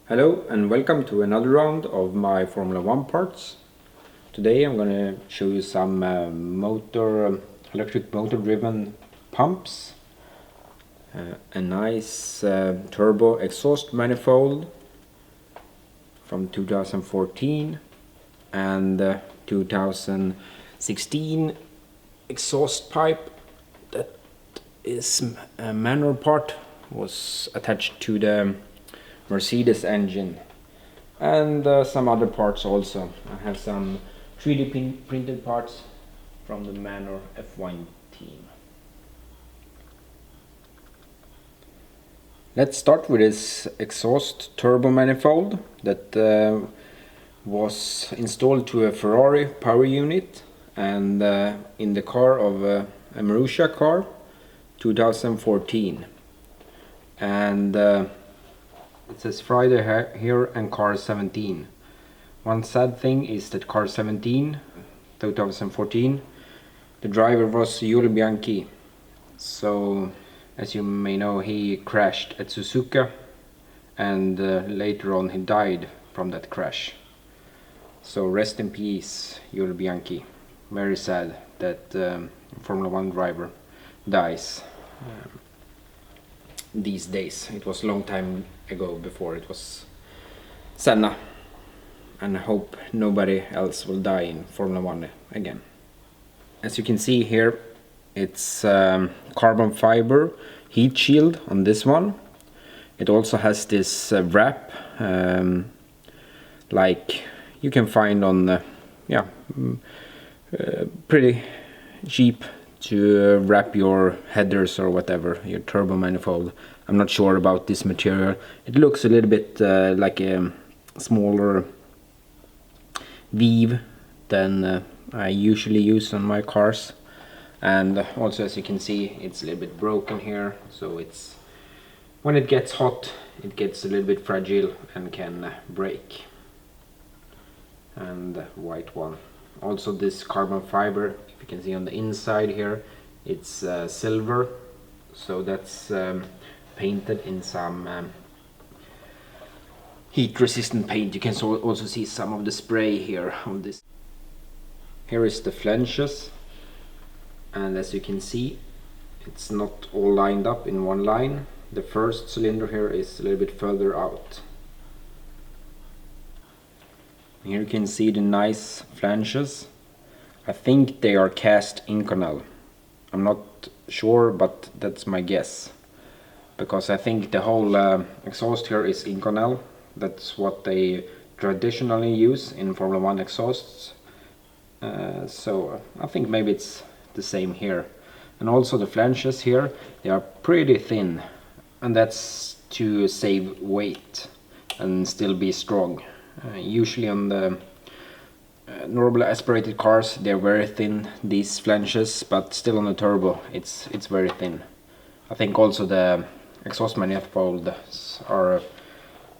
Hello and welcome to another round of my Formula 1 parts. Today I'm going to show you some electric motor driven pumps, a nice turbo exhaust manifold from 2014 and 2016 exhaust pipe that is a manual part was attached to the Mercedes engine, and some other parts also. I have some 3D printed parts from the Manor F1 team. Let's start with this exhaust turbo manifold that was installed to a Ferrari power unit and in the car of a Marussia car 2014, and it says Friday here and car 17. One sad thing is that car 17 2014 the driver was Giulio Bianchi, so as you may know he crashed at Suzuka, and later on he died from that crash. So rest in peace Giulio Bianchi. Very sad that Formula 1 driver dies these days. It was a long time ago, before it was Senna, and I hope nobody else will die in Formula 1 again. As you can see here, it's carbon fiber heat shield on this one. It also has this wrap like you can find on pretty cheap to wrap your headers or whatever, your turbo manifold. I'm not sure about this material. It looks a little bit like a smaller weave than I usually use on my cars, and also as you can see it's a little bit broken here, so it's when it gets hot it gets a little bit fragile and can break. And white one. Also this carbon fiber, if you can see on the inside here, it's silver, so that's painted in some heat resistant paint. You can also see some of the spray here on this. Here is the flanges, and as you can see it's not all lined up in one line. The first cylinder here is a little bit further out. Here you can see the nice flanges. I think they are cast Inconel. I'm not sure, but that's my guess, because I think the whole exhaust here is Inconel. That's what they traditionally use in Formula 1 exhausts. So I think maybe it's the same here. And also the flanges here, they are pretty thin, and that's to save weight and still be strong. Usually on the normally aspirated cars they're very thin, these flanges, but still on the turbo it's very thin. I think also the exhaust manifolds are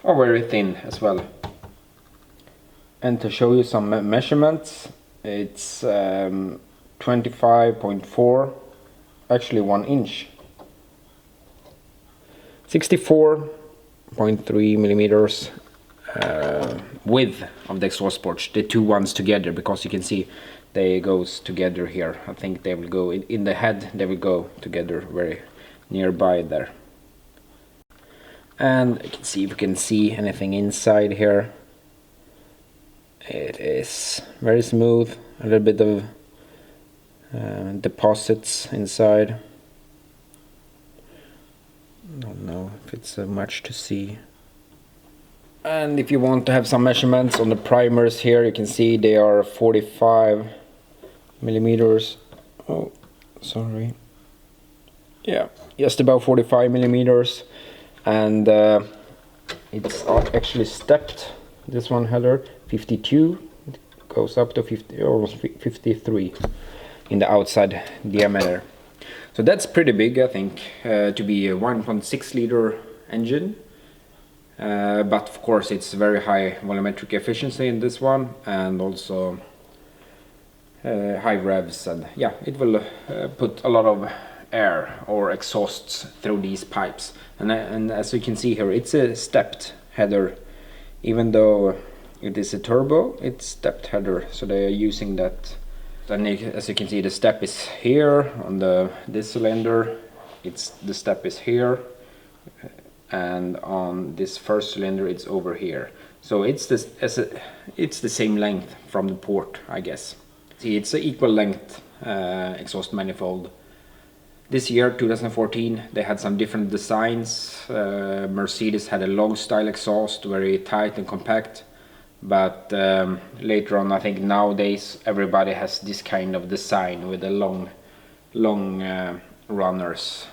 very thin as well. And to show you some measurements, it's 25.4, actually 1 inch, 64.3 millimeters width of the exhaust ports, the two ones together, because you can see they goes together here. I think they will go in the head, they will go together very nearby there. And you can see if you can see anything inside here. It is very smooth, a little bit of deposits inside. I don't know if it's much to see. And if you want to have some measurements on the primers here, you can see they are 45 millimeters. Oh, sorry. Yeah, just about 45 millimeters. And it's actually stepped. This one header 52, it goes up to 50, almost 53 in the outside diameter. So that's pretty big, I think, to be a 1.6 liter engine. But of course it's very high volumetric efficiency in this one, and also high revs, and yeah, it will put a lot of air or exhausts through these pipes. And as you can see here, it's a stepped header Even though it is a turbo, it's stepped header, so they are using that. Then as you can see, the step is here on this cylinder. The step is here, and on this first cylinder it's over here. So it's the same length from the port, I guess. See, it's an equal length exhaust manifold. This year, 2014, they had some different designs. Mercedes had a log style exhaust, very tight and compact. But later on, I think nowadays everybody has this kind of design with the long runners.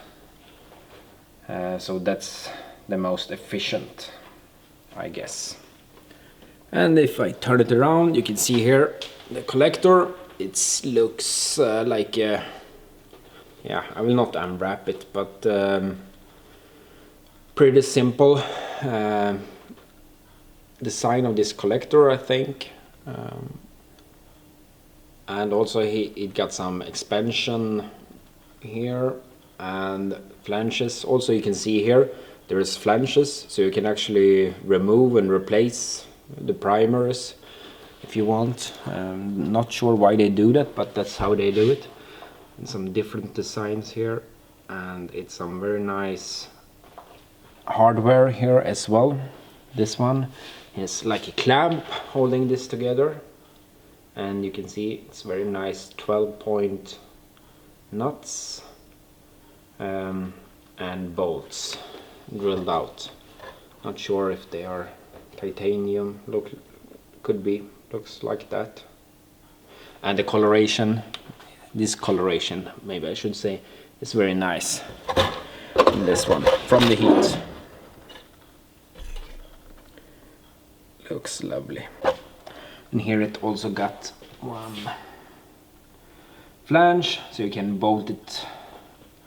So that's the most efficient, I guess. And if I turn it around, you can see here the collector. It looks like a, yeah, I will not unwrap it, but pretty simple design of this collector, I think. And also it got some expansion here and flanges. Also, you can see here there is flanges, so you can actually remove and replace the primers if you want. Not sure why they do that, but that's how they do it. And some different designs here, and it's some very nice hardware here as well. This one is like a clamp holding this together, and you can see it's very nice 12-point nuts and bolts drilled out. Not sure if they are titanium, could be, looks like that. And the coloration, this coloration, maybe I should say, is very nice in this one, from the heat. Looks lovely. And here it also got one flange, so you can bolt it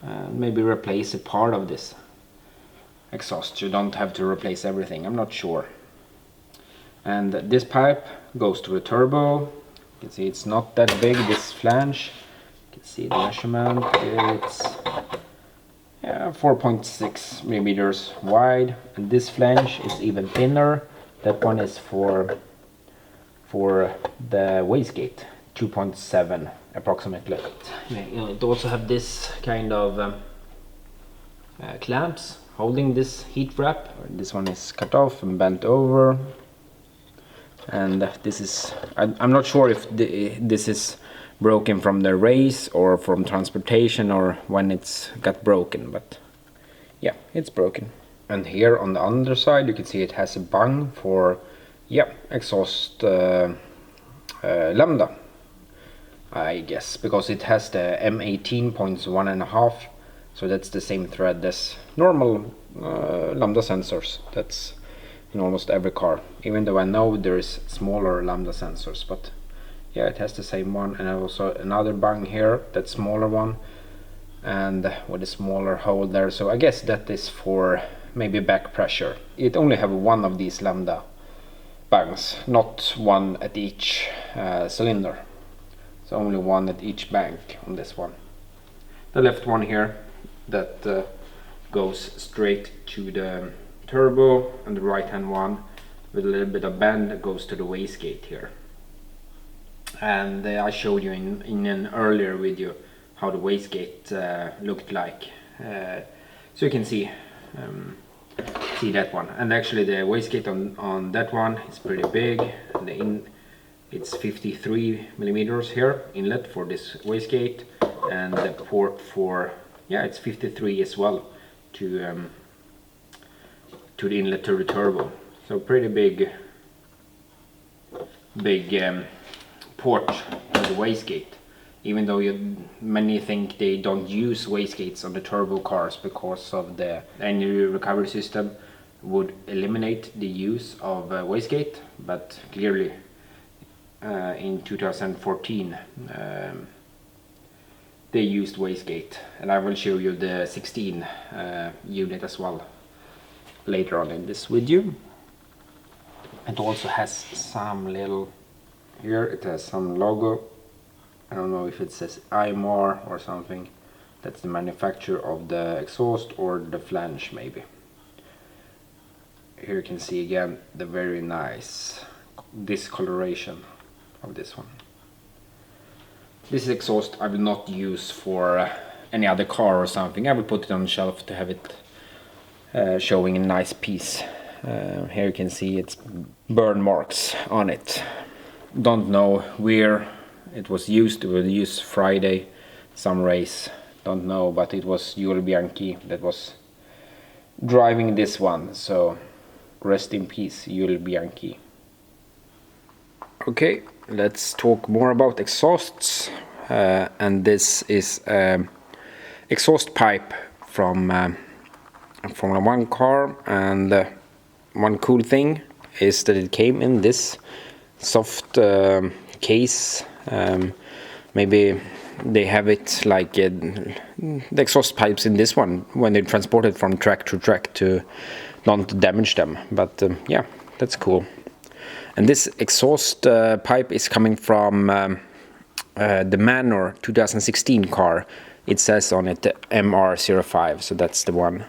and maybe replace a part of this exhaust. You don't have to replace everything, I'm not sure. And this pipe goes to a turbo. You can see it's not that big, this flange. You can see the measurement, it's 4.6 millimeters wide, and this flange is even thinner. That one is for the wastegate, 2.7 approximately. It also have this kind of clamps holding this heat wrap. This one is cut off and bent over, and this is, I'm not sure if this is broken from the race or from transportation or when it's got broken, but yeah, it's broken. And here on the underside you can see it has a bung for, yeah, exhaust lambda, I guess, because it has the M18 points 1.5, so that's the same thread as normal lambda sensors. That's in almost every car, even though I know there is smaller lambda sensors, but yeah, it has the same one. And also another bung here, that smaller one, and with a smaller hole there, so I guess that is for maybe back pressure. It only have one of these lambda bangs, not one at each cylinder. So only one at each bank on this one. The left one here that goes straight to the turbo, and the right hand one with a little bit of bend that goes to the wastegate here. And I showed you in an earlier video how the wastegate looked like, so you can see that one. And actually the wastegate on that one is pretty big. It's 53 millimeters here, inlet for this wastegate, and the port for, yeah, it's 53 as well to the inlet to the turbo. So pretty big port for the wastegate, even though many think they don't use wastegates on the turbo cars because of the energy recovery system would eliminate the use of wastegate, but clearly in 2014 they used wastegate, and I will show you the 16 unit as well later on in this video. It also has some little, here it has some logo. I don't know if it says IMAR or something. That's the manufacturer of the exhaust, or the flange maybe. here you can see again the very nice discoloration of this one. This exhaust I will not use for any other car or something. I will put it on the shelf to have it showing a nice piece. Here you can see its burn marks on it. Don't know where it was used. It was used Friday, some race. Don't know, but it was Giulio Bianchi that was driving this one. So rest in peace, Giulio Bianchi. Okay, let's talk more about exhausts. And this is exhaust pipe from Formula 1 car, and one cool thing is that it came in this soft case. Maybe they have it like the exhaust pipes in this one when they transport it from track to track to not damage them, but yeah, that's cool. And this exhaust pipe is coming from the Manor 2016 car. It says on it MR05, so that's the one.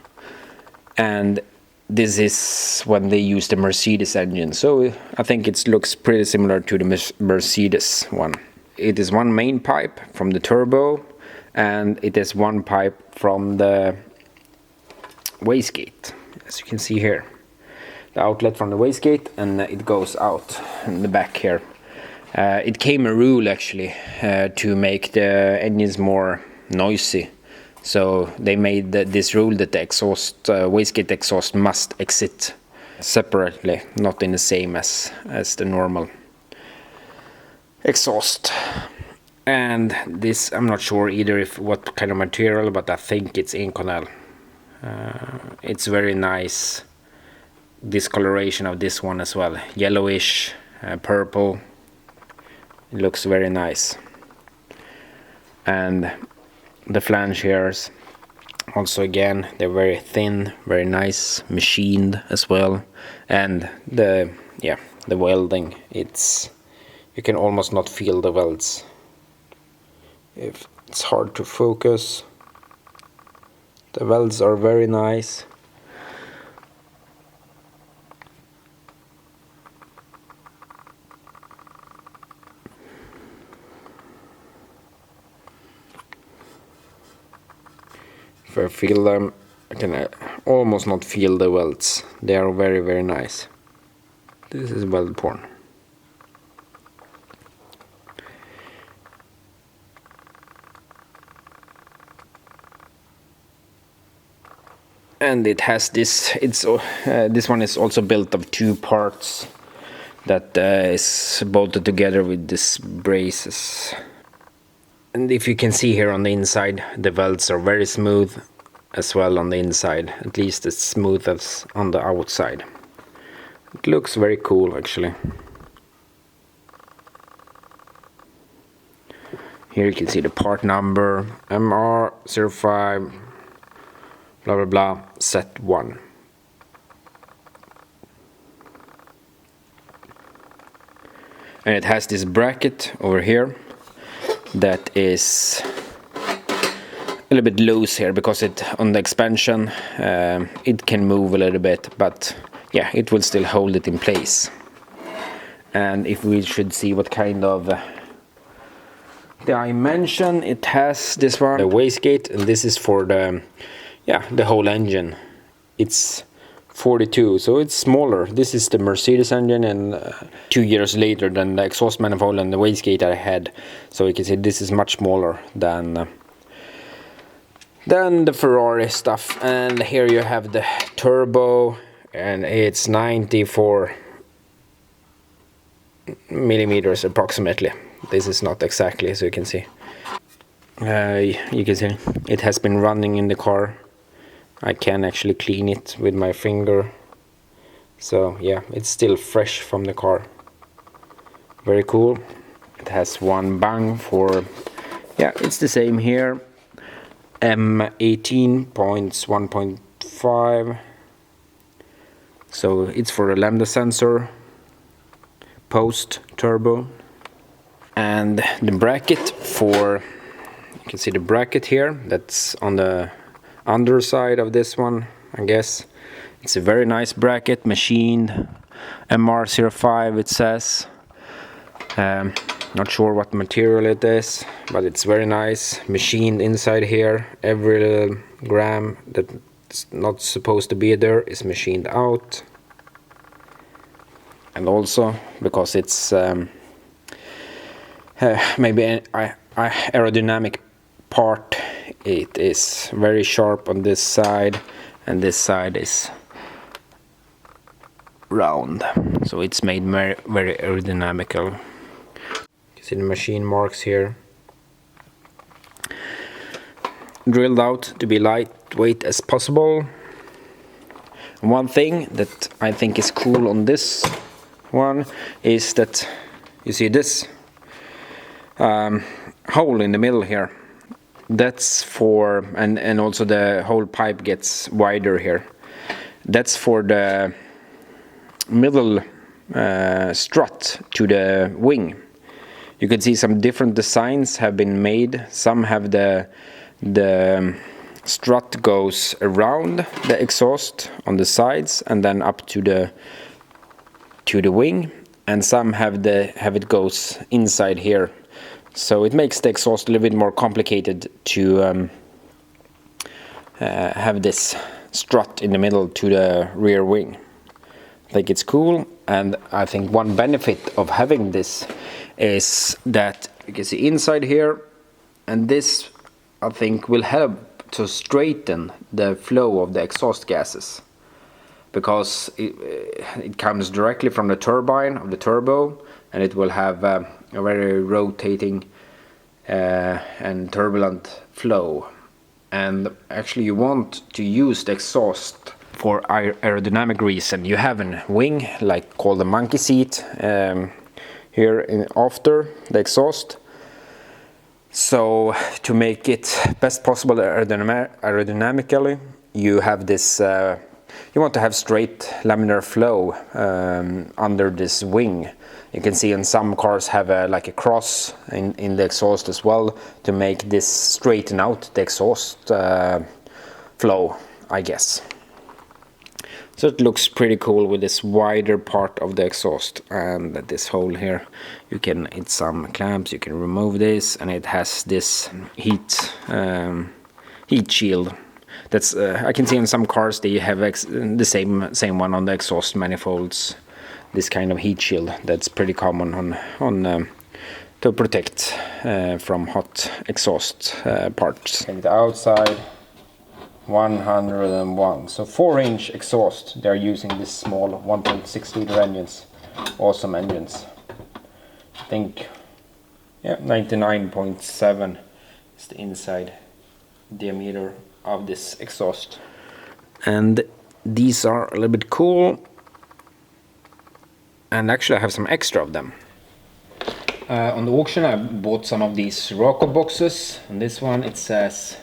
And this is when they use the Mercedes engine, so I think it looks pretty similar to the Mercedes one. It is one main pipe from the turbo, and it is one pipe from the wastegate, as you can see here. The outlet from the wastegate, and it goes out in the back here. It came a rule actually to make the engines more noisy. So they made this rule that the exhaust, wastegate exhaust must exit separately, not in the same as the normal exhaust. And this, I'm not sure either if what kind of material, but I think it's Inconel. It's very nice discoloration of this one as well, yellowish, purple. It looks very nice. And the flange hairs also, again, they're very thin, very nice, machined as well. And the welding, you can almost not feel the welds. If it's hard to focus, the welds are very nice. If I feel them, I can almost not feel the welds. They are very, very nice. This is weld porn. And it has this. This one is also built of two parts that is bolted together with these braces. And if you can see here on the inside, the welds are very smooth as well on the inside, at least as smooth as on the outside. It looks very cool actually. Here you can see the part number, MR05, blah blah blah, set 1. And it has this bracket over here that is a little bit loose here because on the expansion it can move a little bit, but yeah, it will still hold it in place. And if we should see what kind of dimension it has, this one, the wastegate, and this is for the whole engine. It's 42, so it's smaller. This is the Mercedes engine, and 2 years later than the exhaust manifold and the wastegate I had. So you can see this is much smaller than the Ferrari stuff. And here you have the turbo, and it's 94 millimeters approximately. This is not exactly, so you can see. You can see it has been running in the car. I can actually clean it with my finger. So yeah, it's still fresh from the car. Very cool. It has one bang for, yeah, it's the same here. M18 points 1.5. So it's for a lambda sensor, post turbo. And the bracket for, you can see the bracket here, that's on the underside of this one, I guess. It's a very nice bracket, machined MR05 it says. Not sure what material it is, but it's very nice, machined inside here. Every little gram that's not supposed to be there is machined out. And also because it's maybe an aerodynamic part, it is very sharp on this side, and this side is round, so it's made very aerodynamical. You see the machine marks here, drilled out to be lightweight as possible. One thing that I think is cool on this one is that you see this hole in the middle here. That's for, and also the whole pipe gets wider here. That's for the middle strut to the wing. You can see some different designs have been made. Some have the strut goes around the exhaust on the sides and then up to the wing, and some have it goes inside here. So it makes the exhaust a little bit more complicated to have this strut in the middle to the rear wing. I think it's cool, and I think one benefit of having this is that you can see inside here, and this I think will help to straighten the flow of the exhaust gases, because it comes directly from the turbine of the turbo, and it will have a very rotating and turbulent flow. And actually you want to use the exhaust for aerodynamic reason. You have a wing like called the monkey seat here after the exhaust. So to make it best possible aerodynamically, you have this you want to have straight laminar flow under this wing. You can see in some cars have like a cross in the exhaust as well, to make this straighten out the exhaust flow, I guess. So it looks pretty cool with this wider part of the exhaust, and this hole here, you can, it's some clamps, you can remove this, and it has this heat shield. That's I can see in some cars they have the same one on the exhaust manifolds. This kind of heat shield that's pretty common on to protect from hot exhaust parts. And the outside 101, so 4-inch exhaust. They're using this small 1.6 liter engines, awesome engines. I think, yeah, 99.7 is the inside diameter of this exhaust. And these are a little bit cool, and actually I have some extra of them. On the auction I bought some of these Rocco boxes. On this one it says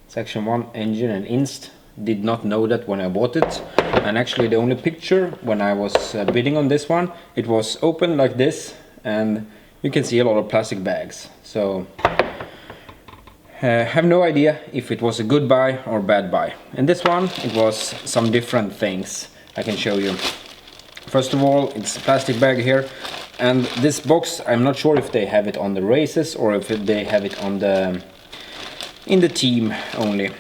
Section 1 engine and inst. Did not know that when I bought it, and actually the only picture when I was bidding on this one, it was open like this, and you can see a lot of plastic bags. So have no idea if it was a good buy or bad buy. And this one, it was some different things I can show you. First of all, it's a plastic bag here, and this box, I'm not sure if they have it on the races or if they have it on in the team only.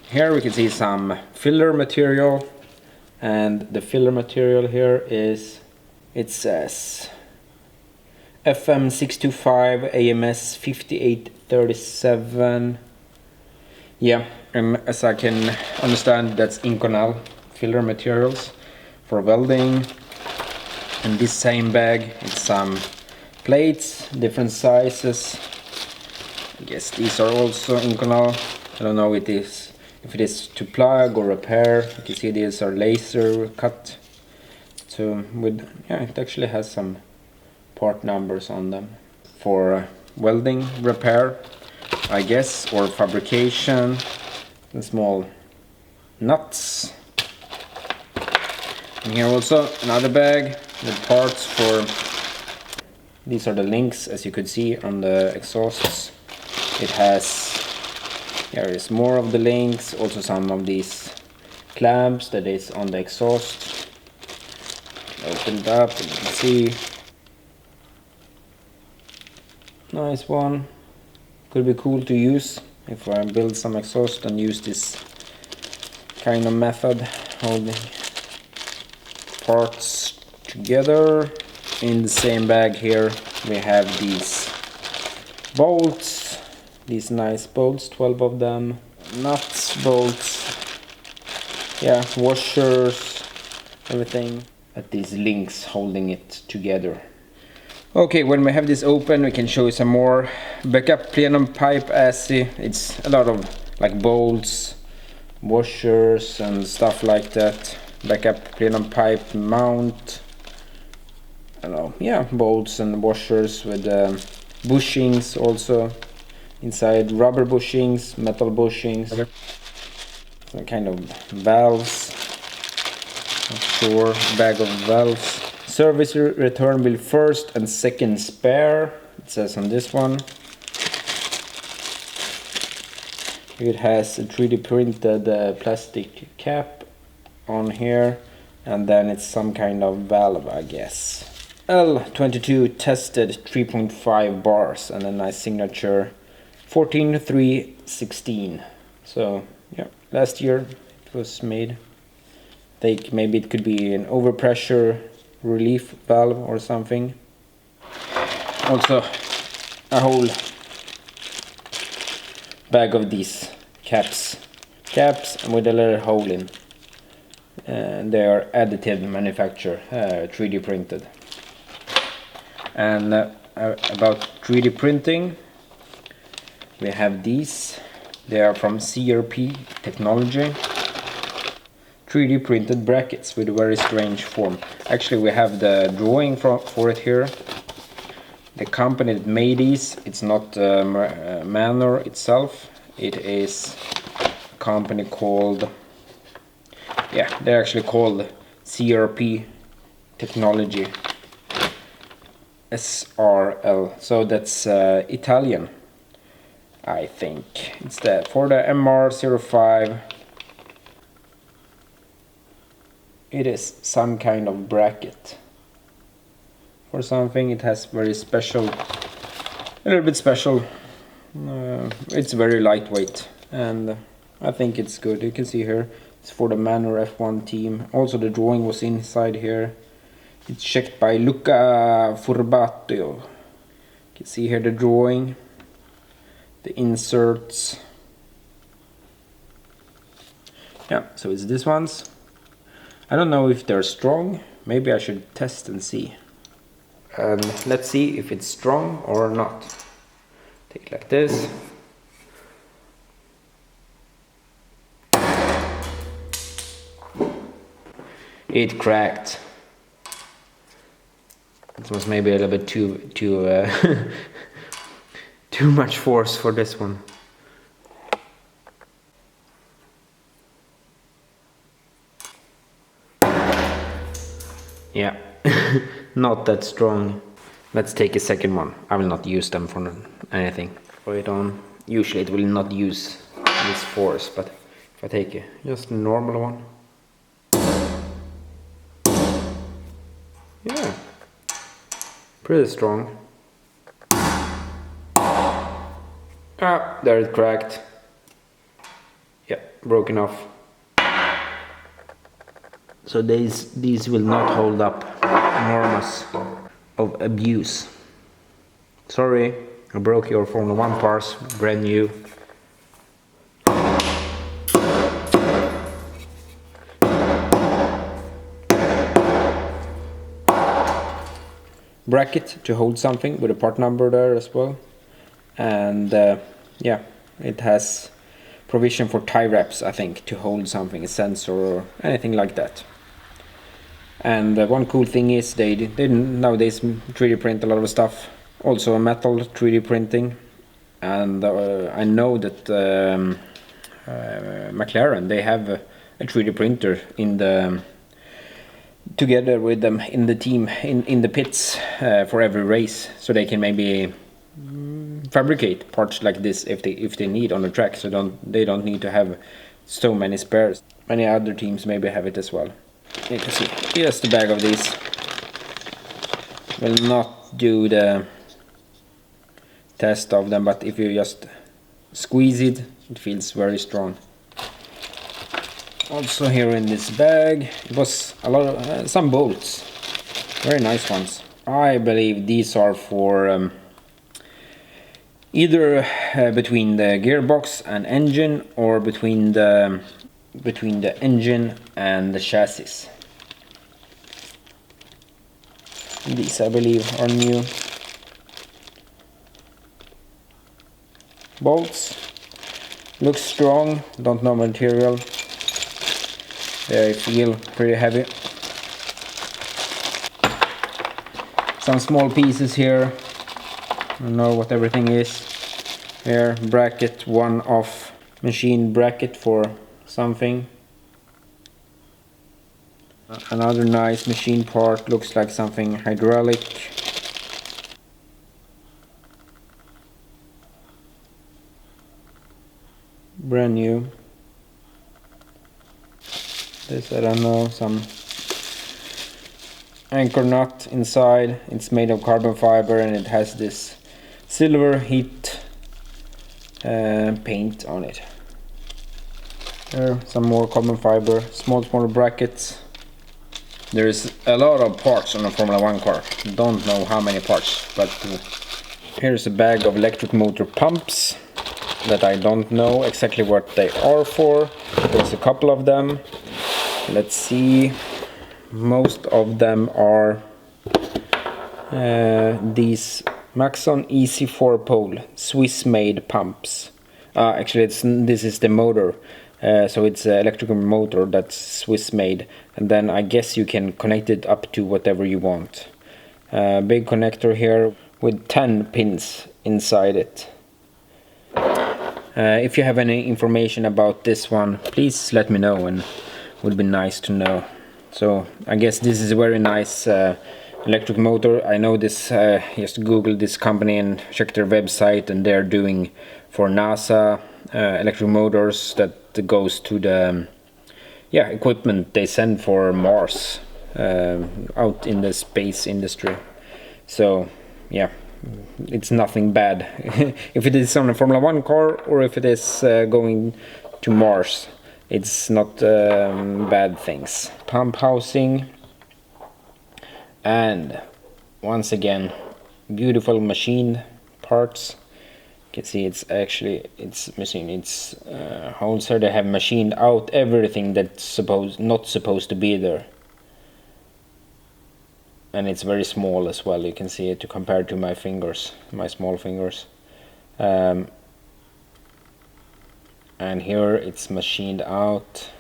Here we can see some filler material, and the filler material here is, it says FM625 AMS 5837. Yeah, as I can understand, that's Inconel filler materials for welding. And this same bag, it's some plates, different sizes. I guess these are also Inconel. I don't know if it is to plug or repair. You can see these are laser cut. So with, yeah, it actually has some part numbers on them for welding, repair, I guess, or fabrication. And small nuts. And here also another bag with parts for, these are the links as you could see on the exhausts. It has, here is more of the links, also some of these clamps that is on the exhaust. Open it up and you can see. Nice one. Could be cool to use if I build some exhaust and use this kind of method, holding parts together. In the same bag here we have these bolts, these nice bolts, 12 of them, nuts, bolts, yeah, washers, everything, at these links holding it together. Okay, when we have this open we can show you some more backup plenum pipe assy. It's a lot of like bolts, washers and stuff like that. Backup plenum pipe mount, I don't know, yeah, bolts and washers with bushings also inside, rubber bushings, metal bushings, some kind of valves, not sure, bag of valves. Service return will first and second spare, it says on this one. It has a 3D printed plastic cap on here, and then it's some kind of valve, I guess. L22 tested 3.5 bars and a nice signature 14.3.16. So yeah, last year it was made. I think maybe it could be an overpressure relief valve or something. Also a whole bag of these caps with a little hole in, and they are additive manufacture, 3D printed. And about 3D printing, we have these. They are from CRP technology, 3D printed brackets with a very strange form. Actually we have the drawing for it here. The company that made these, it's not Manor itself, it is a company called, yeah, they're actually called CRP Technology, SRL, so that's Italian, I think. It's that for the MR05. It is some kind of bracket or something. It has very special, a little bit special. It's very lightweight and I think it's good. You can see here it's for the Manor F1 team. Also the drawing was inside here. It's checked by Luca Furbatio. You can see here the drawing, the inserts. Yeah, so it's this ones. I don't know if they're strong. Maybe I should test and see. Let's see if it's strong or not. Take it like this. It cracked. It was maybe a little bit too too much force for this one. Yeah, not that strong. Let's take a second one. I will not use them for anything. Put it on. Usually it will not use this force, but if I take just a normal one. Yeah, pretty strong. Ah, there it cracked. Yeah, broken off. So these will not hold up enormous of abuse. Sorry, I broke your Formula 1 parts, brand new. Bracket to hold something with a part number there as well. And yeah, it has provision for tie wraps, I think, to hold something, a sensor or anything like that. And one cool thing is they nowadays 3D print a lot of stuff, also metal 3D printing. And I know that McLaren, they have a 3D printer in the together with them in the team in the pits for every race, so they can maybe fabricate parts like this if they need on the track, so they don't need to have so many spares. many other teams maybe have it as well. You can see here's the bag of these. Will not do the test of them, but if you just squeeze it, it feels very strong. Also here in this bag it was a lot of some bolts, very nice ones. I believe these are for either between the gearbox and engine, or between the engine and the chassis. These I believe are new bolts. Looks strong, don't know material. They feel pretty heavy. Some small pieces here. I don't know what everything is. Here, bracket, one off machine bracket for something. Another nice machine part, looks like something hydraulic. Brand new. This I don't know, some anchor nut inside. It's made of carbon fiber and it has this silver heat paint on it. There, some more carbon fiber, small brackets. There is a lot of parts on a Formula 1 car. Don't know how many parts, but here's a bag of electric motor pumps that I don't know exactly what they are for. There's a couple of them. Let's see. Most of them are these Maxon Easy 4-pole Swiss-made pumps. Actually, this is the motor. So it's an electrical motor that's Swiss-made, and then I guess you can connect it up to whatever you want. Big connector here with 10 pins inside it. If you have any information about this one, please let me know, and would be nice to know. So I guess this is a very nice electric motor. I know this, just googled this company and checked their website, and they're doing for NASA electric motors that goes to the equipment they send for Mars out in the space industry. So yeah, it's nothing bad. If it is on a Formula 1 car, or if it is going to Mars, it's not bad things. Pump housing, and once again beautiful machine parts. You can see it's holes here. They have machined out everything that's not supposed to be there, and it's very small as well. You can see it compared to my fingers, my small fingers. And here it's machined out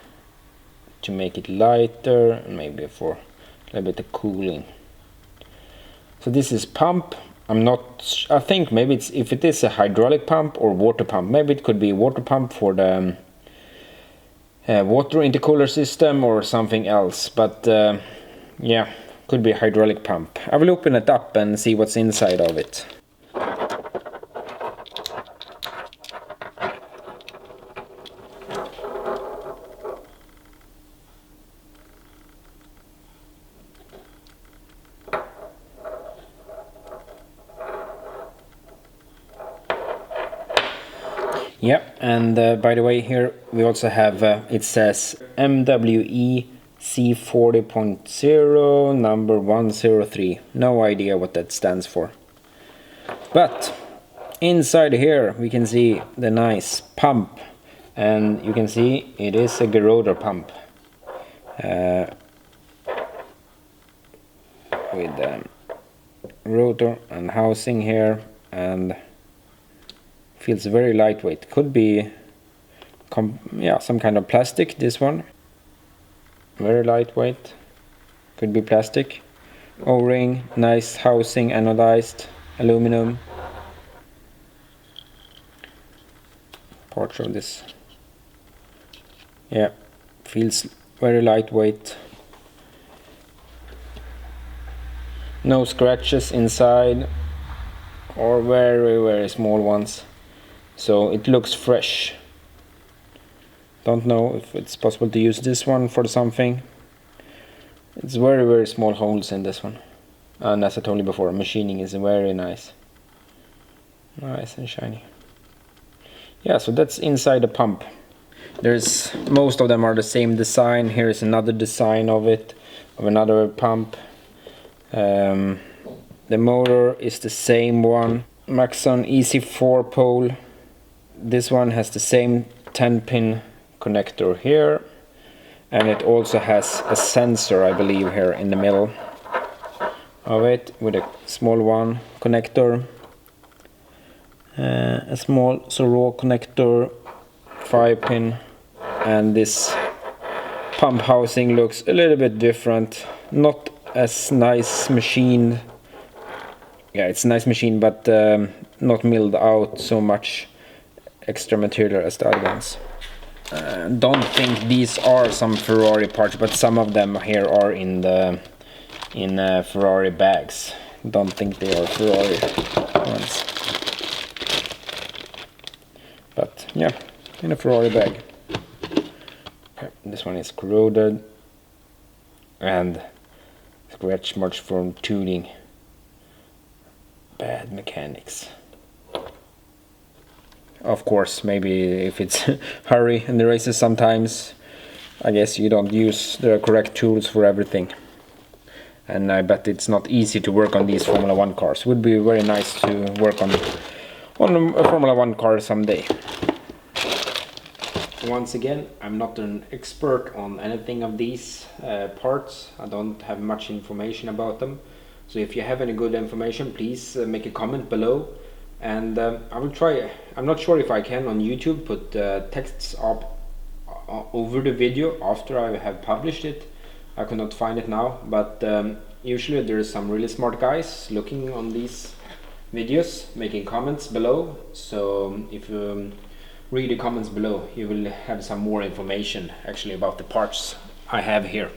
to make it lighter, and maybe for a little bit of cooling. So this is pump. I think maybe it's, if it is a hydraulic pump or water pump, maybe it could be a water pump for the water intercooler system or something else, but yeah, could be a hydraulic pump. I will open it up and see what's inside of it. Yeah, and by the way, here we also have, it says MWE C40.0 number 103. No idea what that stands for. But inside here we can see the nice pump, and you can see it is a gerotor pump with rotor and housing here, and feels very lightweight. Could be some kind of plastic, this one. Very lightweight. Could be plastic. O-ring, nice housing, anodized aluminum. Parts of this. Yeah, feels very lightweight. No scratches inside, or very small ones. So it looks fresh. Don't know if it's possible to use this one for something. It's very small holes in this one. And as I told you before, machining is very nice. Nice and shiny. Yeah, so that's inside the pump. There's most of them are the same design. Here is another design of it, of another pump. The motor is the same one. Maxon Easy 4-pole. This one has the same 10-pin connector here, and it also has a sensor, I believe, here in the middle of it with a small one connector, a small raw connector, 5-pin, and this pump housing looks a little bit different. Not as nice machined. Yeah, it's a nice machine, but not milled out so much extra material as the other ones. Don't think these are some Ferrari parts, but some of them here are in Ferrari bags. Don't think they are Ferrari ones, but yeah, in a Ferrari bag. Okay, this one is corroded and scratch marks from tooling. Bad mechanics. Of course, maybe if it's hurry in the races sometimes, I guess you don't use the correct tools for everything. And I bet it's not easy to work on these Formula 1 cars. Would be very nice to work on a Formula 1 car someday. Once again, I'm not an expert on anything of these parts. I don't have much information about them. So if you have any good information, please make a comment below. And I will try. I'm not sure if I can on YouTube put texts up over the video after I have published it. I could not find it now, but usually there is some really smart guys looking on these videos, making comments below. So if you read the comments below, you will have some more information actually about the parts I have here.